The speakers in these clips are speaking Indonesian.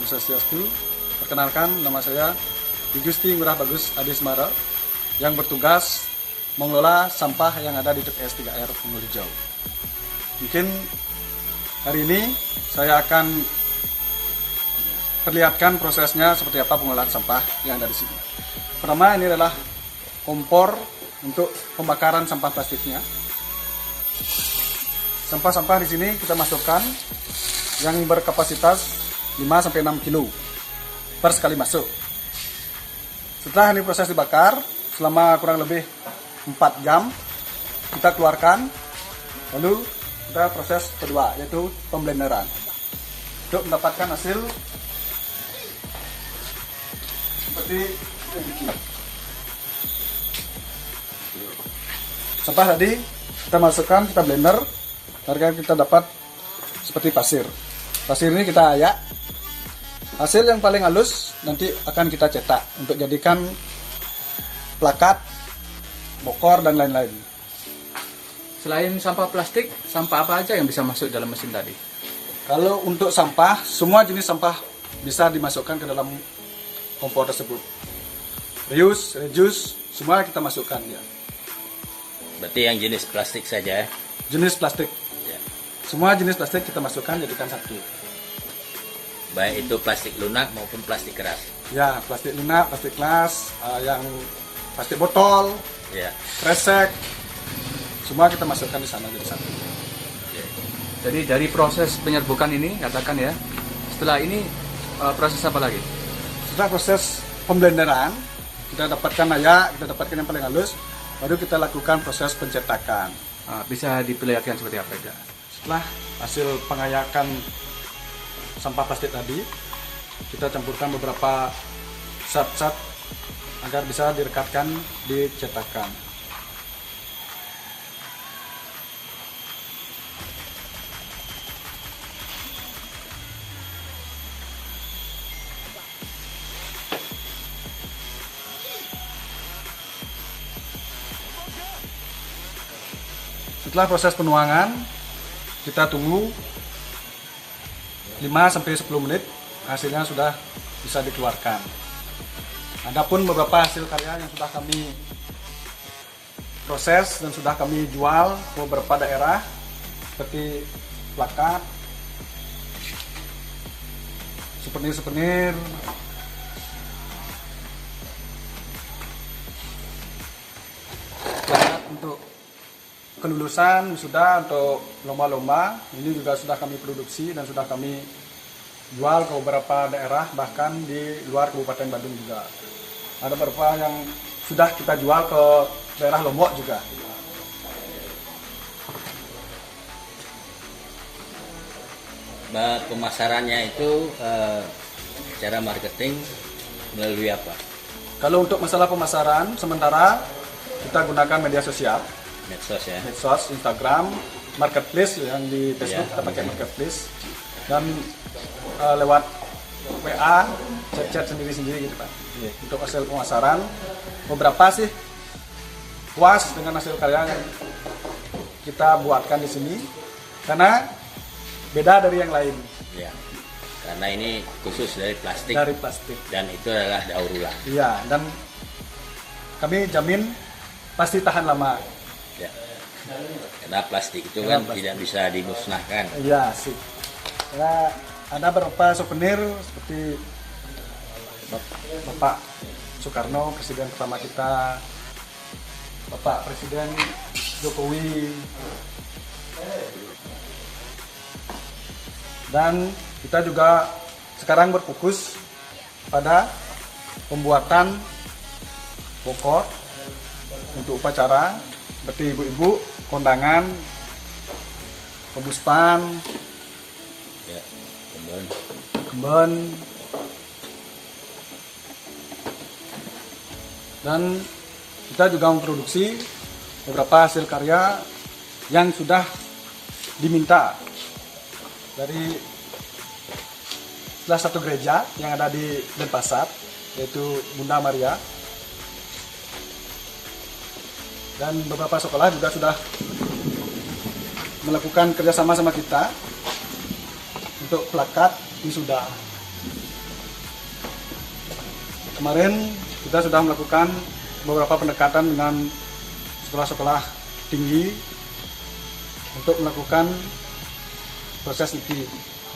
Om Swastiastu. Perkenalkan, nama saya Gusti Ngurah Bagus Adi Semara yang bertugas mengelola sampah yang ada di TPS 3R Purworejo. Mungkin hari ini saya akan perlihatkan prosesnya seperti apa pengelolaan sampah yang ada di sini. Pertama, ini adalah kompor untuk pembakaran sampah plastiknya. Sampah-sampah di sini kita masukkan yang berkapasitas 5-6 kilo per sekali masuk. Setelah ini proses dibakar selama kurang lebih 4 jam, kita keluarkan, lalu kita proses kedua yaitu pemblenderan untuk mendapatkan hasil seperti ini. Sampah tadi kita masukkan, kita blender, agar kita dapat seperti pasir. Pasir ini kita ayak. Hasil yang paling halus nanti akan kita cetak untuk jadikan plakat, bokor, dan lain-lain. Selain sampah plastik, sampah apa aja yang bisa masuk dalam mesin tadi? Kalau untuk sampah, semua jenis sampah bisa dimasukkan ke dalam kompor tersebut. Reuse, reduce, semua kita masukkan ya. Berarti yang jenis plastik saja ya? Jenis plastik. Ya. Semua jenis plastik kita masukkan jadikan satu. Baik itu plastik lunak maupun plastik keras. Ya, plastik lunak, plastik keras, yang plastik botol, Ya. kresek, semua kita masukkan di sana jadi satu. Ya. Jadi dari proses penyerbukan ini, katakan ya, setelah ini proses apa lagi? Setelah proses pemblenderan, kita dapatkan ayak, kita dapatkan yang paling halus, baru kita lakukan proses pencetakan. Bisa diperlihatkan seperti apa aja? Setelah hasil pengayakan sampah plastik tadi, kita campurkan beberapa zat-zat agar bisa direkatkan di cetakan. Setelah proses penuangan, kita tunggu 5-10 menit, hasilnya sudah bisa dikeluarkan. Adapun beberapa hasil karya yang sudah kami proses dan sudah kami jual ke beberapa daerah seperti plakat, souvenir-souvenir, plakat untuk kelulusan sudah, untuk lomba-lomba ini juga sudah kami produksi dan sudah kami jual ke beberapa daerah, bahkan di luar Kabupaten Bandung juga. Ada beberapa yang sudah kita jual ke daerah Lombok juga. Pemasarannya itu cara marketing melalui apa? Kalau untuk masalah pemasaran, sementara kita gunakan media sosial. Medsos ya? Medsos, Instagram, marketplace yang di Facebook, Ya, kita pakai marketplace, dan lewat WA, chat-chat sendiri-sendiri gitu Pak. Untuk hasil pemasaran, beberapa sih puas dengan hasil karya yang kita buatkan di sini, karena beda dari yang lain. Ya. Karena ini khusus dari plastik. Dari plastik. Dan itu adalah daur ulang. Iya, dan kami jamin pasti tahan lama. Ya. Karena plastik itu Karena kan plastik tidak bisa dimusnahkan. Iya sih. Ya, ada beberapa souvenir seperti Bapak Soekarno, presiden pertama kita, Bapak Presiden Jokowi, dan kita juga sekarang berfokus pada pembuatan bokor untuk upacara seperti ibu-ibu, kondangan, pembuspan, Ya. Kemudian kemben, dan kita juga memproduksi beberapa hasil karya yang sudah diminta dari salah satu gereja yang ada di Denpasar, yaitu Bunda Maria, dan beberapa sekolah juga sudah melakukan kerjasama sama kita untuk plakat wisuda. kemarin kita sudah melakukan beberapa pendekatan dengan sekolah-sekolah tinggi untuk melakukan proses niki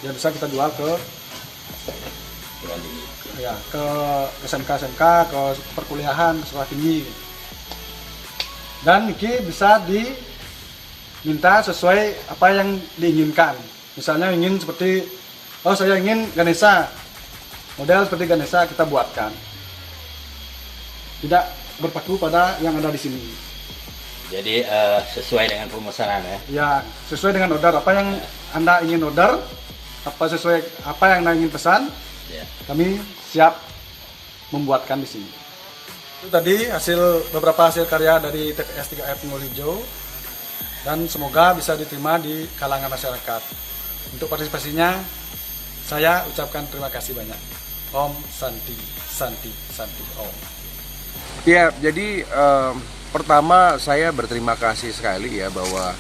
yang bisa kita jual ke ke SMK, ke perkuliahan, sekolah tinggi. Dan niki bisa diminta sesuai apa yang diinginkan. Misalnya ingin seperti, oh saya ingin Ganesha, model seperti Ganesha kita buatkan. Tidak berpaku pada yang ada di sini. Jadi sesuai dengan pemesanan ya. Ya, sesuai dengan order. Apa yang Anda ingin order, sesuai apa yang Anda ingin pesan, Ya. kami siap membuatkan di sini. Itu tadi beberapa hasil karya dari TPS 3R Punggul Hijau, dan semoga bisa diterima di kalangan masyarakat. Untuk partisipasinya, saya ucapkan terima kasih banyak. Om Santi, Santi, Santi, Om. Ya, jadi pertama saya berterima kasih sekali ya bahwa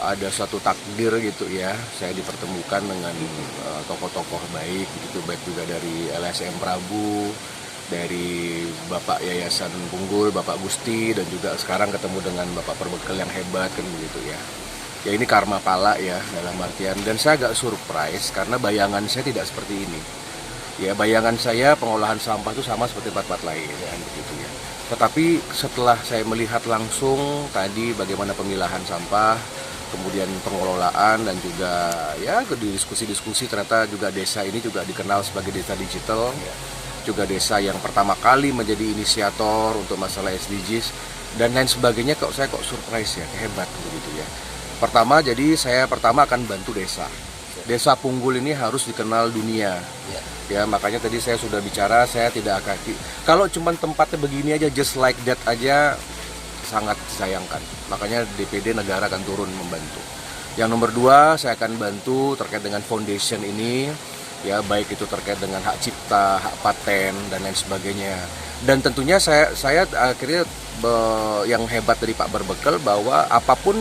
ada suatu takdir gitu ya, saya dipertemukan dengan tokoh-tokoh baik gitu, baik juga dari LSM Prabu, dari Bapak Yayasan Punggul, Bapak Gusti, dan juga sekarang ketemu dengan Bapak Perbekel yang hebat kan begitu ya. Ya ini karma pala ya dalam artian, dan saya agak surprise karena bayangan saya tidak seperti ini. Ya bayangan saya pengolahan sampah itu sama seperti tempat-tempat lain ya, begitu ya. Tetapi setelah saya melihat langsung tadi bagaimana pemilahan sampah, kemudian pengelolaan, dan juga ya di diskusi-diskusi ternyata juga desa ini juga dikenal sebagai desa digital, juga desa yang pertama kali menjadi inisiator untuk masalah SDGs dan lain sebagainya. Saya kok surprise ya, hebat begitu ya. Pertama, jadi saya pertama akan bantu desa. Desa Punggul ini harus dikenal dunia. Ya, makanya tadi saya sudah bicara, saya tidak akan, kalau cuma tempatnya begini aja, just like that aja, sangat disayangkan. Makanya DPD negara akan turun membantu. Yang nomor 2, saya akan bantu terkait dengan foundation ini, ya baik itu terkait dengan hak cipta, hak paten, dan lain sebagainya. Dan tentunya saya akhirnya yang hebat dari Pak Berbekel bahwa apapun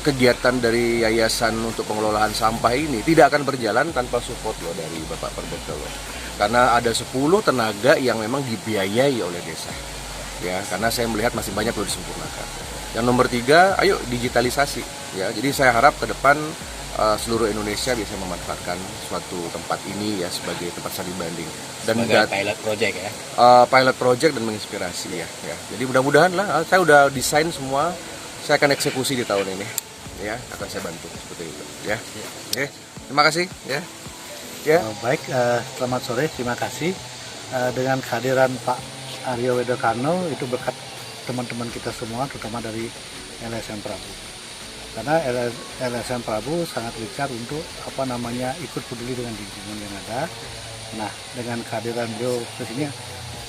kegiatan dari yayasan untuk pengelolaan sampah ini tidak akan berjalan tanpa support loh dari Bapak Perbekel loh. Karena ada 10 tenaga yang memang dibiayai oleh desa. Ya, karena saya melihat masih banyak perlu disempurnakan. Yang nomor 3, ayo digitalisasi ya. Jadi saya harap ke depan seluruh Indonesia bisa memanfaatkan suatu tempat ini ya sebagai tempat studi banding dan sebagai pilot project ya. Pilot project dan menginspirasi ya. Jadi mudah-mudahan lah, saya udah desain semua. Saya akan eksekusi di tahun ini, ya akan saya bantu seperti itu, ya. Oke, terima kasih, ya. Baik, selamat sore, terima kasih. Dengan kehadiran Pak Aryo Wedokarno itu berkat teman-teman kita semua, terutama dari LSM Prabu. Karena LSM Prabu sangat gencar untuk ikut peduli dengan lingkungan yang ada. Nah, dengan kehadiran beliau ke sini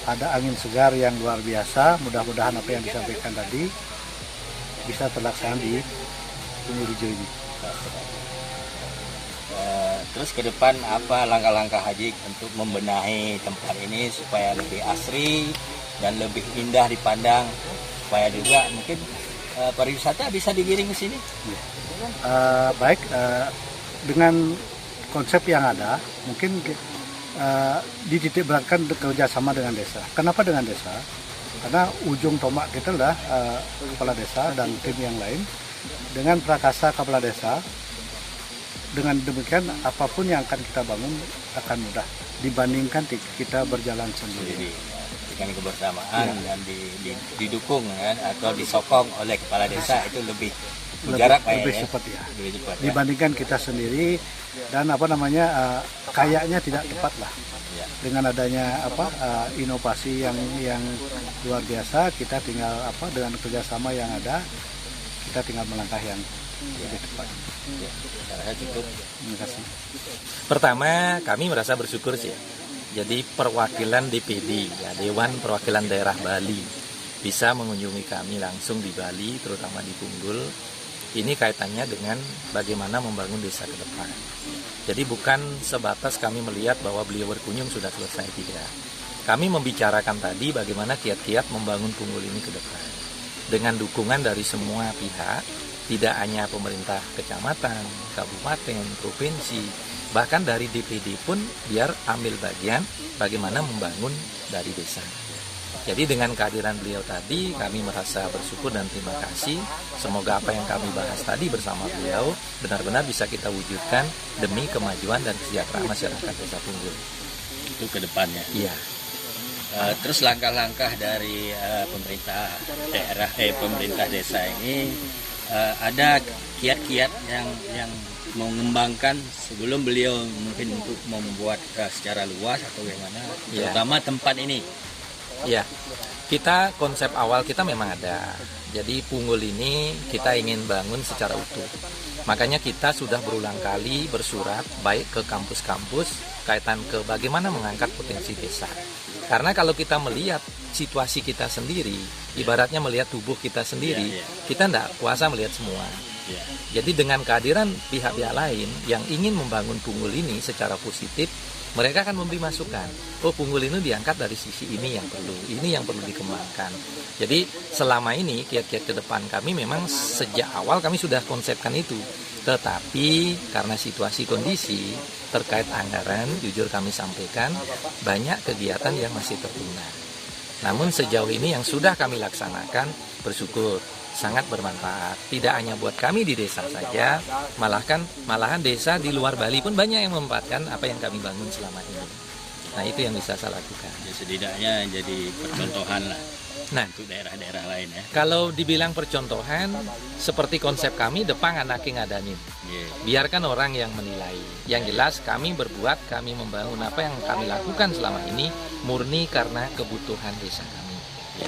ada angin segar yang luar biasa. Mudah-mudahan apa yang disampaikan tadi bisa terlaksana di Punggul Hijau ini. Terus ke depan apa langkah-langkah Haji untuk membenahi tempat ini supaya lebih asri dan lebih indah dipandang, supaya juga mungkin pariwisata bisa digiring ke sini? Baik, dengan konsep yang ada mungkin dititik beratkan kerjasama dengan desa. Kenapa dengan desa? Karena ujung tombak kita adalah kepala desa dan tim yang lain. Dengan prakasa kepala desa, dengan demikian apapun yang akan kita bangun akan mudah dibandingkan kita berjalan sendiri. Dengan kebersamaan dan didukung kan, atau disokong oleh kepala desa itu lebih cepat ya. Dibandingkan kita sendiri dan kayaknya tidak tepat lah. Dengan adanya inovasi yang luar biasa, kita tinggal dengan kerjasama yang ada, kita tinggal melangkah yang lebih tepat. Cukup. Terima kasih. Pertama, kami merasa bersyukur sih. Jadi perwakilan DPD, ya, Dewan Perwakilan Daerah Bali, bisa mengunjungi kami langsung di Bali, terutama di Punggul. Ini kaitannya dengan bagaimana membangun desa ke depan. Jadi bukan sebatas kami melihat bahwa beliau berkunjung sudah selesai, tidak. Kami membicarakan tadi bagaimana kiat-kiat membangun Punggul ini ke depan. Dengan dukungan dari semua pihak, tidak hanya pemerintah kecamatan, kabupaten, provinsi, Bahkan dari DPD pun biar ambil bagian bagaimana membangun dari desa. Jadi dengan kehadiran beliau tadi kami merasa bersyukur dan terima kasih. Semoga apa yang kami bahas tadi bersama beliau benar-benar bisa kita wujudkan demi kemajuan dan kesejahteraan masyarakat Desa Punggul. Itu ke depannya. Iya. Terus langkah-langkah dari pemerintah daerah, pemerintah desa ini ada kiat-kiat yang mengembangkan sebelum beliau mungkin untuk membuat secara luas atau bagaimana, terutama tempat ini. Ya, kita konsep awal kita memang ada. Jadi Punggul ini kita ingin bangun secara utuh. Makanya kita sudah berulang kali bersurat baik ke kampus-kampus kaitan ke bagaimana mengangkat potensi desa. Karena kalau kita melihat situasi kita sendiri, ibaratnya melihat tubuh kita sendiri, kita tidak kuasa melihat semua. Jadi dengan kehadiran pihak-pihak lain yang ingin membangun Punggul ini secara positif, mereka akan memberi masukan. Oh, Punggul ini diangkat dari sisi ini yang perlu dikembangkan. Jadi selama ini kiat-kiat ke depan kami memang sejak awal kami sudah konsepkan itu. Tetapi karena situasi kondisi terkait anggaran, jujur kami sampaikan banyak kegiatan yang masih tertunda. Namun sejauh ini yang sudah kami laksanakan bersyukur sangat bermanfaat. Tidak hanya buat kami di desa saja, malahan desa di luar Bali pun banyak yang memanfaatkan apa yang kami bangun selama ini. Nah, itu yang bisa saya lakukan. Ya, setidaknya jadi percontohan lah. Nah, untuk daerah-daerah lain ya. Kalau dibilang percontohan, seperti konsep kami, Depang Anaking Adanin. Biarkan orang yang menilai. Yang jelas kami berbuat, kami membangun apa yang kami lakukan selama ini murni karena kebutuhan desa kami.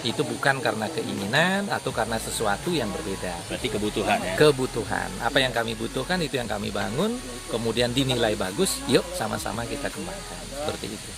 Itu bukan karena keinginan atau karena sesuatu yang berbeda. Berarti kebutuhan ya. Kebutuhan. Apa yang kami butuhkan itu yang kami bangun, kemudian dinilai bagus, yuk sama-sama kita kembangkan. Seperti itu.